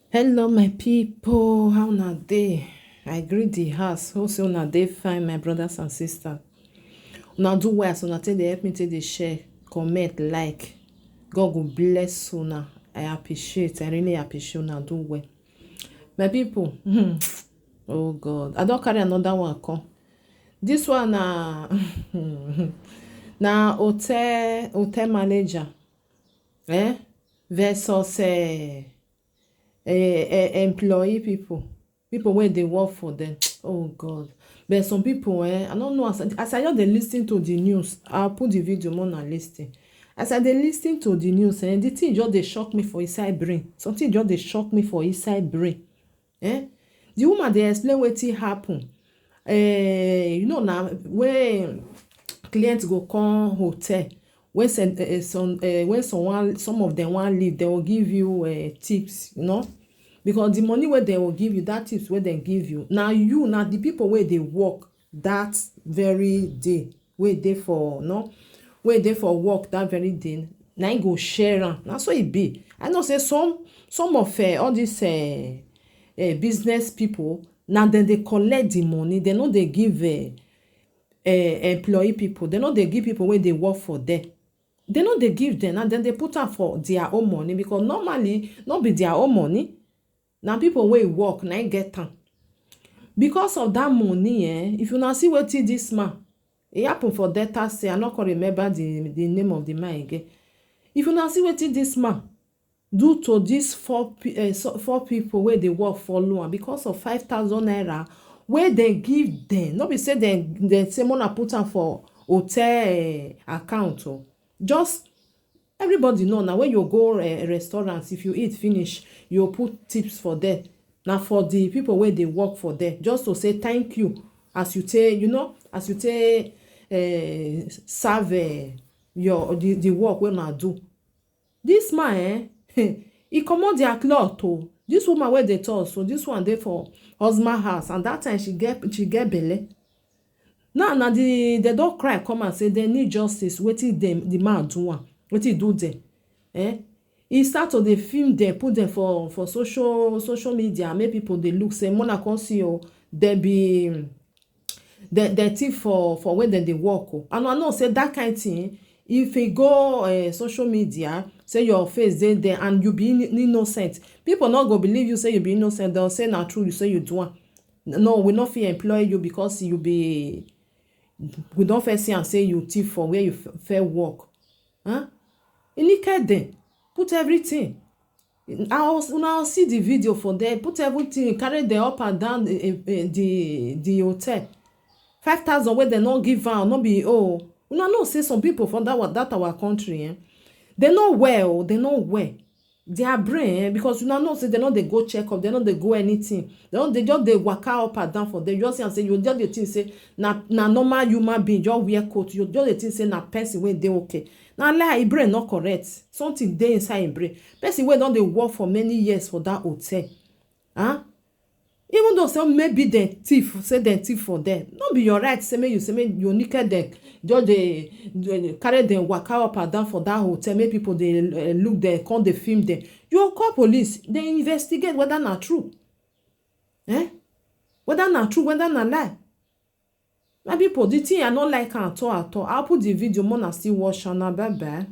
Hello, my people. How na dey? I greet the house. Hope say una dey fine, my brothers and sisters. Una do well, so una take dey help me take dey share, comment, like. God go bless una. I appreciate. I really appreciate una do well. My people, oh God, I don carry another one come. This one na na hotel manager, versus employee people wey dey work for them. Oh God, but some people I don't know, as I just dey lis ten to the news. I'll put the video more na lis ten. As I dey lis ten to the news, the thing just dey shock me for inside brain. Something just dey shock me for inside brain. The woman dey explain wetin happen. Na when client go come hotel, when some of them wan leave, they will give you tips, because the money wey dem go give you, that tips wey dem give you, na the people wey dey work that very day, wey dey for work that very day, na im go share am. Na so e be. I know say some of all these business people, na dem dey collect the money. Dem no dey give employee people. Dem no dey give people wey dey work for them. Dem no dey give them, and dem dey put am for their own money, because normally no be their own money. Na people wey work na im get am. Because of that money, if una see wetin this man, e happen for Delta State. I no come remember the name of the man again. If una see wetin this man do to these four people wey dey work follow am, because of 5,000 naira wey dem give dem. No be say dem say make una put am for hotel account o. Just everybody know na when you go restaurant, if you eat finish, you put tips for them. Na for the people wey dey work for them, just to say thank you as you take serve the work wey una do. This man he comot their cloth o. This woman wey dey talk, so this one dey for husband house, and that time she get belle. Now they don cry come and say they need justice. Wetin the man do am, wetin he do them. He start to dey film them, put them for social media, make people dey look say mona come see o, dem be dem thief for where dem dey work o. And I know say that kind thing, if you go social media, say your face dey there and you be innocent, people no go believe you say you be innocent. They'll say na true you say you do am. No, we no fit employ you because you be, we don first see am say you thief for where you fair work. Dem put everything. Una see the video for there. Put everything, carry them up and down the hotel. 5,000 wey dem no give am, no be una know say some people for that our country, they no well. They no well. Their brain, because una know say they no dey go check up, they no dey go anything. They just dey waka up and down for them. You just see am say you just dey think say na normal human being just wear coat. You just dey think say na person wey dey okay. Na lie, im brain no correct. Something dey inside im brain. Person wey don dey work for many years for that hotel, even though say maybe dem thief, say dem thief for them, no be your right say make you naked dem, just dey carry dem waka up and down for that hotel, make people dey look dem, come dey film dem. You call police, dey investigate whether na true, whether na true, whether na lie. My people, the thing I no like am at all. I'll put the video more and still watch am. Bye bye.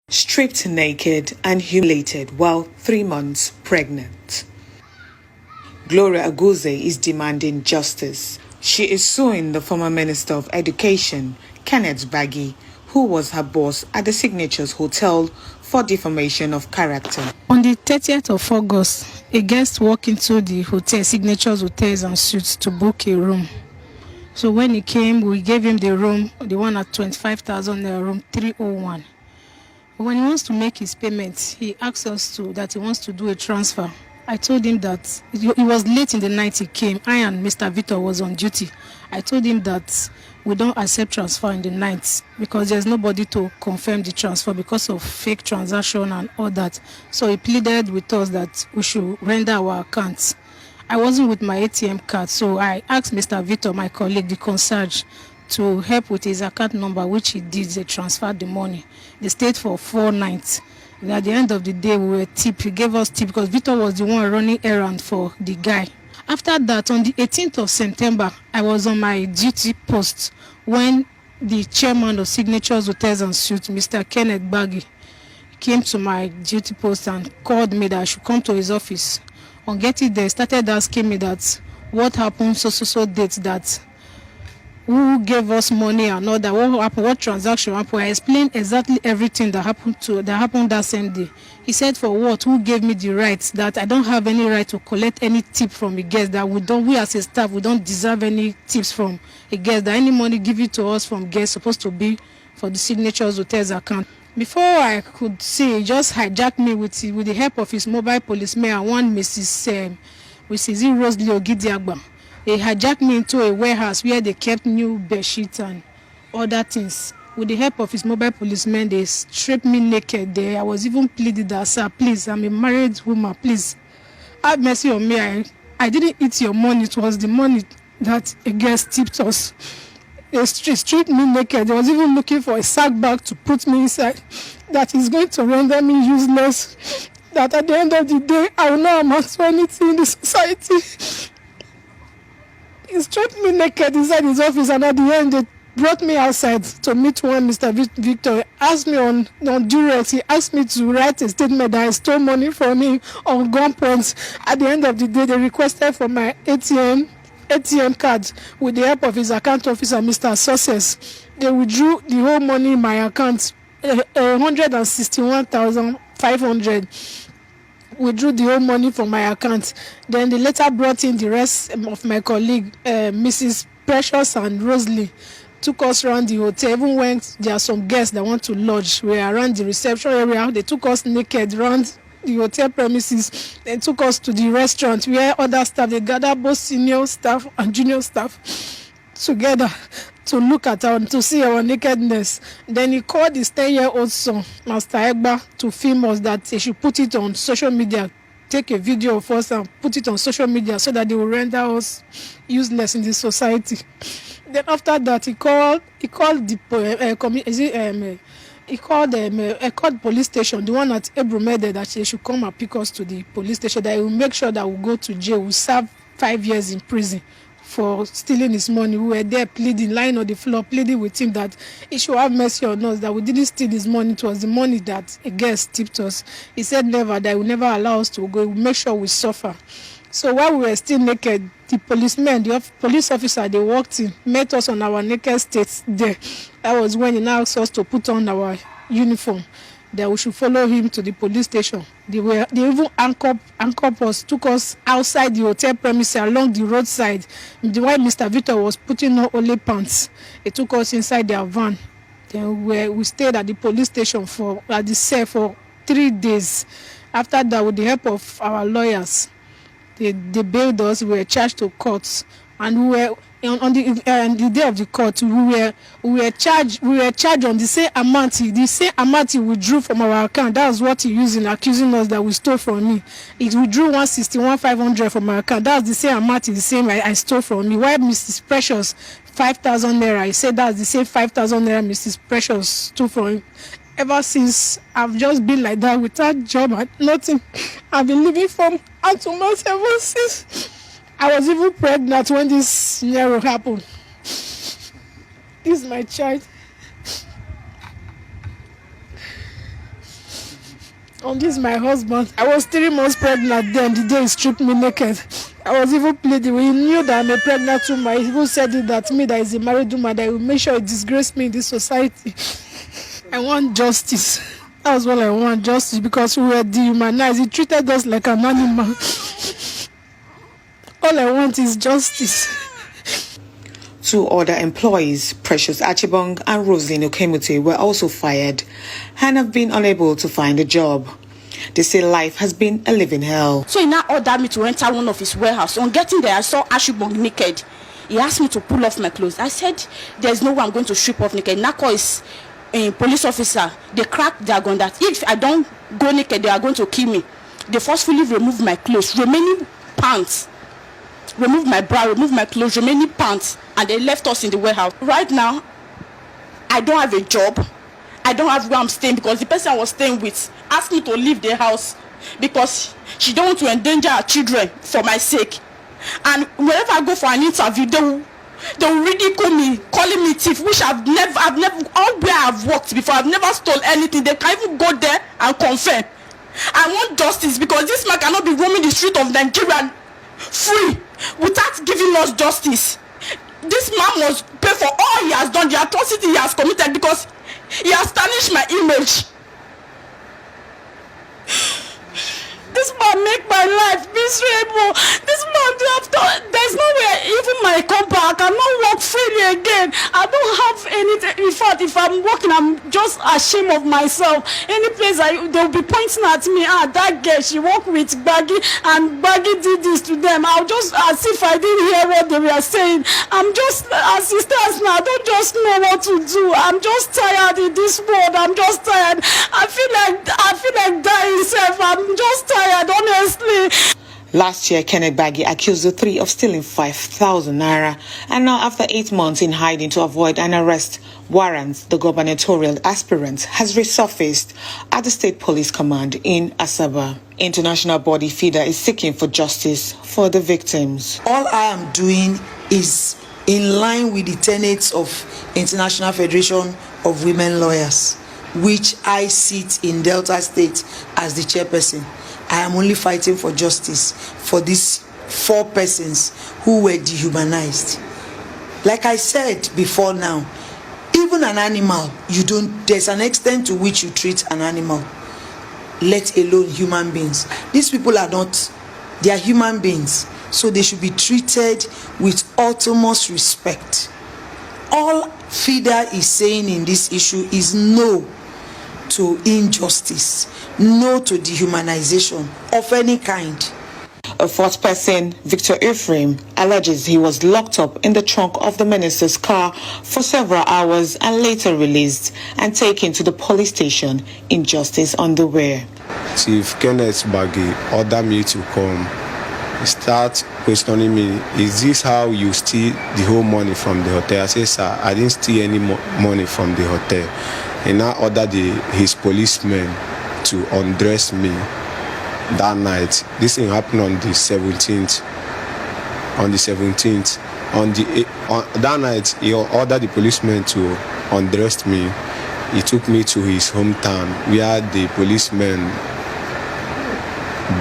Stripped naked and humiliated while 3 months pregnant. Gloria Aguze is demanding justice. She is suing the former Minister of Education, Kenneth Baggy, who was her boss at the Signatures Hotel, for defamation of character. On the 30th of August, a guest walked into the hotel, Signatures Hotels and Suites, to book a room. So when he came, we gave him the room, the one at 25,000 naira, room 301. But when he wants to make his payment, he asked us that he wants to do a transfer. I told him that it was late in the night he came. I and Mr. Victor was on duty. I told him that we don't accept transfer in the night because there's nobody to confirm the transfer because of fake transaction and all that. So he pleaded with us that we should render our accounts. I wasn't with my ATM card, so I asked Mr. Victor, my colleague, the concierge, to help with his account number, which he did. They transferred the money. They stayed for 4 nights. And at the end of the day, we were tip. He gave us tip because Victor was the one running errand for the guy. After that, on the 18th of September, I was on my duty post when the chairman of Signatures Hotels and Suites, Mr. Kenneth Baggy, came to my duty post and called me that I should come to his office. On getting there, started asking me that what happened so date, that who gave us money and all that, what happened, what transaction happened. I explained exactly everything that happened that same day. He said, for what? Who gave me the rights? That I don't have any right to collect any tip from a guest, that we as a staff, we don't deserve any tips from a guest, that any money given to us from guests supposed to be for the Signatures Hotels account. Before I could see, he just hijacked me with the help of his mobile policeman and one Mrs. Rosalie Ogidiagba. They hijacked me into a warehouse where they kept new bedsheets and other things. With the help of his mobile policeman, they stripped me naked there. I was even pleading that, sir, please, I'm a married woman, please, have mercy on me. I didn't eat your money. It was the money that a guest tipped us. They stripped me naked. They was even looking for a sack bag to put me inside. That is going to render me useless. That at the end of the day, I will not amount to anything in the society. He stripped me naked inside his office, and at the end, they brought me outside to meet one Mr. Victor. Asked me on duress. He asked me to write a statement that I stole money from him on gunpoint. At the end of the day, they requested for my ATM card with the help of his account officer, Mr. Success. They withdrew the whole money in my account, 161,500. Withdrew the whole money from my account. Then they later brought in the rest of my colleague, Mrs. Precious and Rosalie, took us around the hotel. Even when there are some guests that want to lodge, we are around the reception area. They took us naked around the hotel premises. They took us to the restaurant where other staff, they gathered both senior staff and junior staff together to look at to see our nakedness. Then he called his 10-year-old son, Master Egba, to film us, that he should put it on social media, take a video of us and put it on social media so that they will render us useless in the society. Then after that, he called the police station, the one at Ebrumede, that they should come and pick us to the police station, that he will make sure that we go to jail. We serve 5 years in prison for stealing his money. We were there pleading, lying on the floor, pleading with him that he should have mercy on us, that we didn't steal his money. It was the money that a guest tipped us. He said never, that he will never allow us to go. He will make sure we suffer. So while we were still naked, the police officer, they walked in, met us on our naked state there. That was when he now asked us to put on our uniform, that we should follow him to the police station. They even anchored us, took us outside the hotel premises along the roadside. While Mr. Victor was putting on only pants, they took us inside their van. Then we stayed at the police station at the cell for 3 days. After that, with the help of our lawyers, they bailed us. We were charged to court, and we were on the day of the court. We were charged on the same amount. The same amount he withdrew from our account. That was what he used in accusing us that we stole from me. He withdrew 161,500 from my account. That was the same amount. The same I stole from me. While Mrs. Precious 5,000 naira, he said that's the same 5,000 naira Mrs. Precious stole from him. Ever since, I've just been like that, without job and nothing. I've been living from hand to mouth ever since. I was even pregnant when this scenario happened. This is my child. And this is my husband. I was 3 months pregnant then, the day he stripped me naked. I was even pleading. He knew that I'm a pregnant woman. He even said it that me, that is a married woman, that he will make sure he disgrace me in this society. I want justice. That was what I want, justice, because we were dehumanized. He treated us like an animal. All I want is justice. 2 other employees, Precious Achibong and Rosaline Okemute, were also fired and have been unable to find a job. They say life has been a living hell. So he now ordered me to enter one of his warehouse. On getting there, I saw Achibong naked. He asked me to pull off my clothes. I said, there's no way I'm going to strip off naked. Nako is a police officer. They cracked their gun that if I don't go naked, they are going to kill me. They forcefully removed my clothes, remaining pants. Remove my bra, remove my clothes, remaining pants, and they left us in the warehouse. Right now, I don't have a job. I don't have where I'm staying because the person I was staying with asked me to leave the house because she don't want to endanger her children for my sake. And whenever I go for an interview, they will ridicule me, calling me thief, which I've never, all where I've worked before, I've never stole anything. They can even go there and confirm. I want justice because this man cannot be roaming the street of Nigeria free without giving us justice. This man must pay for all he has done, the atrocity he has committed, because he has tarnished my image. This man make my life miserable. This man, there's nowhere, even my company, I cannot work freely again. I don't have anything. In fact, if I'm working, I'm just ashamed of myself. Any place they'll be pointing at me, that girl, she worked with Baggy, and Baggy did this to them. I'll just, as if I didn't hear what they were saying. I'm just, assistants now, I don't just know what to do. I'm just tired in this world. I'm just tired. I feel like dying self. I'm just tired. Honestly. Last year, Kenneth Baggy accused the three of stealing 5,000 naira, and now after 8 months in hiding to avoid an arrest warrant, the gubernatorial aspirant has resurfaced at the State Police Command in Asaba. International body FIDA is seeking for justice for the victims. All I am doing is in line with the tenets of International Federation of Women Lawyers, which I sit in Delta State as the chairperson. I am only fighting for justice for these 4 persons who were dehumanized. Like I said before now, even an animal, there's an extent to which you treat an animal, let alone human beings. These people they are human beings, so they should be treated with utmost respect. All FIDA is saying in this issue is no to injustice, no to dehumanization of any kind. A 4th person, Victor Ephraim, alleges he was locked up in the trunk of the minister's car for several hours and later released and taken to the police station in justice underwear. Chief Kenneth Baggy ordered me to come. He started questioning me, is this how you steal the whole money from the hotel? I said, sir, I didn't steal any money from the hotel. He now ordered his policemen to undress me that night. This thing happened on the 17th. That night, he ordered the policemen to undress me. He took me to his hometown where the policemen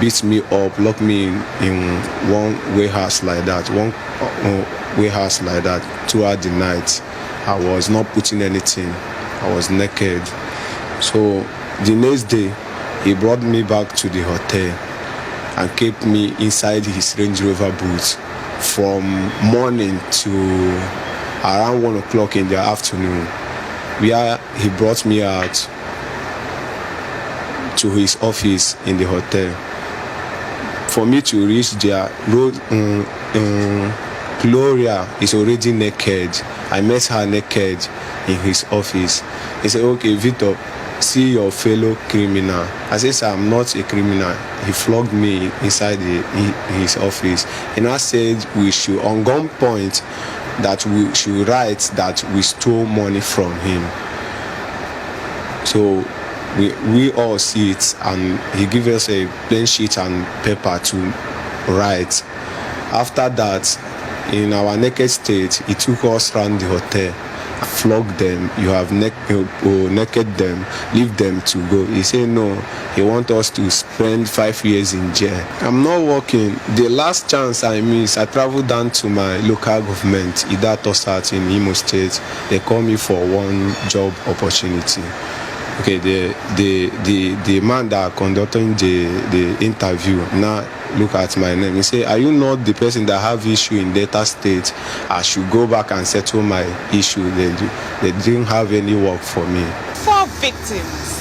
beat me up, locked me in one warehouse like that, throughout the night. I was not putting anything. I was naked. So the next day, he brought me back to the hotel and kept me inside his Range Rover booth from morning to around 1 o'clock in the afternoon, where he brought me out to his office in the hotel. For me to reach there, Gloria is already naked. I met her naked in his office. He said, okay, Victor, see your fellow criminal. I said, sir, I'm not a criminal. He flogged me inside his office. And I said we should, on gunpoint, that we should write that we stole money from him. So we all see it, and he gave us a plain sheet and paper to write. After that, in our naked state, he took us around the hotel, flogged them. You have naked them, leave them to go. He said no, he wants us to spend 5 years in jail. I'm not working. The last chance I miss, I traveled down to my local government, Ida Tosat in Imo State. They called me for one job opportunity. Okay, the man that conducting the interview now look at my name. He say, are you not the person that have issue in Delta State? I should go back and settle my issue. They didn't have any work for me. 4 victims,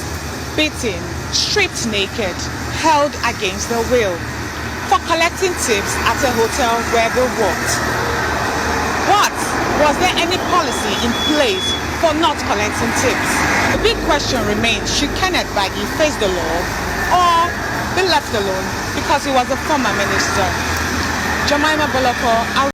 beaten, stripped naked, held against their will for collecting tips at a hotel where they worked. But was there any policy in place for not collecting tips? The big question remains, should Kenneth Baggy face the law or be left alone because he was a former minister? Jemima Boloko.